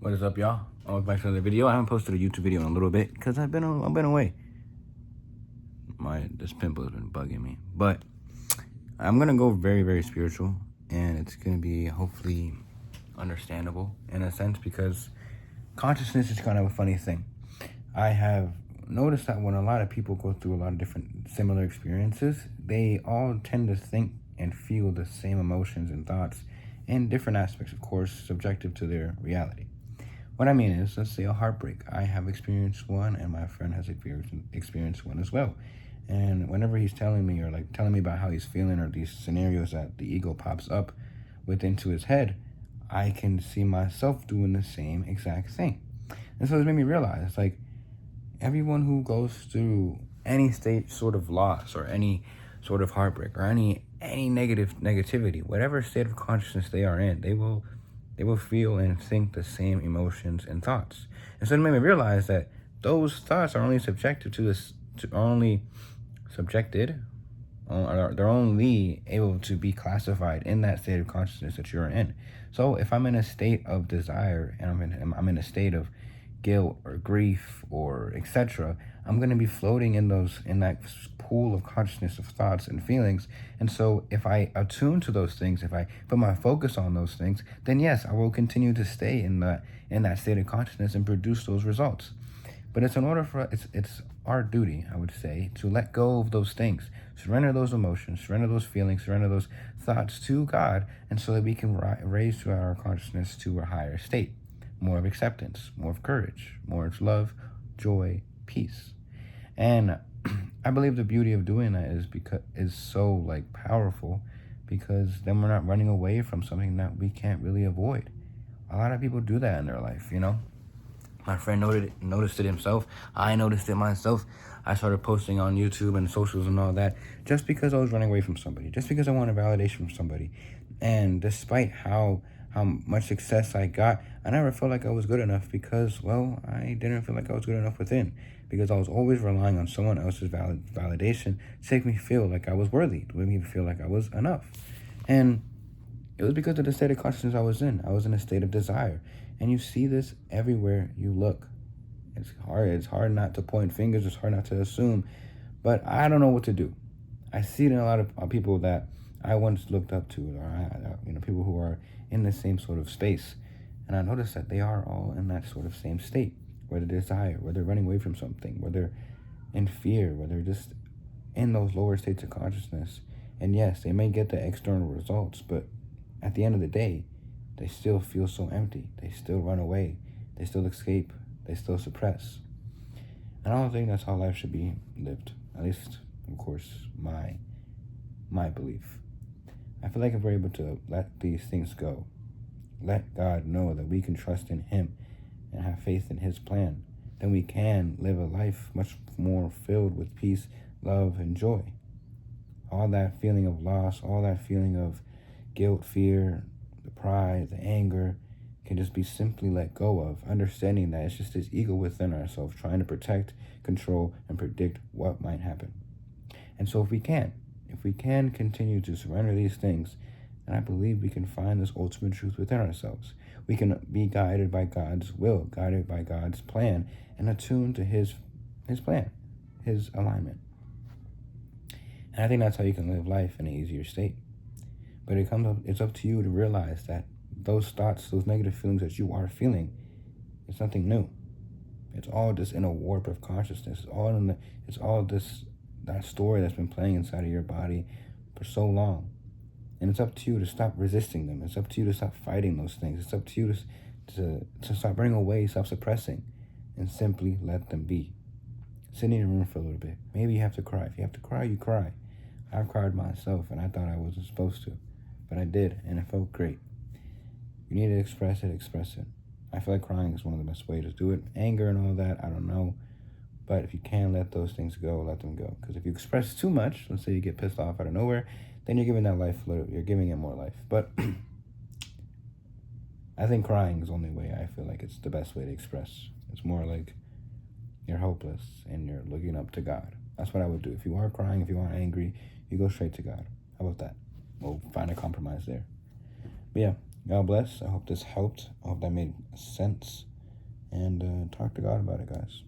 What is up, y'all? Welcome back to another video. I haven't posted a YouTube video in a little bit because I've been away. This pimple has been bugging me, but I'm gonna go very, very spiritual, and it's gonna be hopefully understandable in a sense because consciousness is kind of a funny thing. I have noticed that when a lot of people go through a lot of different similar experiences, they all tend to think and feel the same emotions and thoughts in different aspects, of course, subjective to their reality. What I mean is, let's say a heartbreak. I have experienced one, and my friend has experienced one as well. And whenever he's telling me, or like telling me about how he's feeling, or these scenarios that the ego pops up into his head, I can see myself doing the same exact thing. And so it made me realize, like, everyone who goes through any sort of loss, or any sort of heartbreak, or any negativity, whatever state of consciousness they are in, they will feel and think the same emotions and thoughts. And so it made me realize that those thoughts are only they're only able to be classified in that state of consciousness that you're in. So if I'm in a state of desire, and I'm in a state of guilt or grief or etc., I'm going to be floating in that pool of consciousness of thoughts and feelings. And so if I attune to those things, if I put my focus on those things, then yes, I will continue to stay in that state of consciousness and produce those results. But it's our duty, I would say, to let go of those things, surrender those emotions, surrender those feelings, surrender those thoughts to God, and so that we can raise to our consciousness to a higher state. More of acceptance, more of courage, more of love, joy, peace. And I believe the beauty of doing that is so powerful, because then we're not running away from something that we can't really avoid. A lot of people do that in their life, you know. My friend noticed it himself. I noticed it myself. I started posting on YouTube and socials and all that just because I was running away from somebody, just because I wanted validation from somebody. And despite how much success I got, I never felt like I was good enough because, well, I didn't feel like I was good enough within, because I was always relying on someone else's validation to make me feel like I was worthy, to make me feel like I was enough. And it was because of the state of consciousness I was in. I was in a state of desire. And you see this everywhere you look. It's hard not to point fingers. It's hard not to assume. But I don't know what to do. I see it in a lot of people that I once looked up to, or people who are in the same sort of space. And I noticed that they are all in that sort of same state, where they desire, where they're running away from something, where they're in fear, where they're just in those lower states of consciousness. And yes, they may get the external results, but at the end of the day, they still feel so empty. They still run away. They still escape. They still suppress. And I don't think that's how life should be lived. At least, of course, my belief. I feel like if we're able to let these things go, let God know that we can trust in Him and have faith in His plan, then we can live a life much more filled with peace, love, and joy. All that feeling of loss, all that feeling of guilt, fear, the pride, the anger, can just be simply let go of, understanding that it's just this ego within ourselves trying to protect, control, and predict what might happen. And so if we can continue to surrender these things, then I believe we can find this ultimate truth within ourselves. We can be guided by God's will, guided by God's plan, and attuned to His plan, His alignment. And I think that's how you can live life in an easier state. But it's up to you to realize that those thoughts, those negative feelings that you are feeling, it's nothing new. It's all just in a warp of consciousness. It's all that story that's been playing inside of your body for so long. And it's up to you to stop resisting them. It's up to you to stop fighting those things. It's up to you to stop running away, stop suppressing, and simply let them be. Sit in your room for a little bit. Maybe you have to cry. If you have to cry, you cry. I've cried myself, and I thought I wasn't supposed to. But I did, and it felt great. You need to express it. I feel like crying is one of the best ways to do it. Anger and all that, I don't know. But if you can let those things go, let them go. Because if you express too much, let's say you get pissed off out of nowhere, then you're giving you're giving it more life. But I think crying is the only way I feel like it's the best way to express. It's more like you're hopeless and you're looking up to God. That's what I would do. If you are crying, if you are angry, you go straight to God. How about that? We'll find a compromise there. But yeah, God bless. I hope this helped. I hope that made sense. And talk to God about it, guys.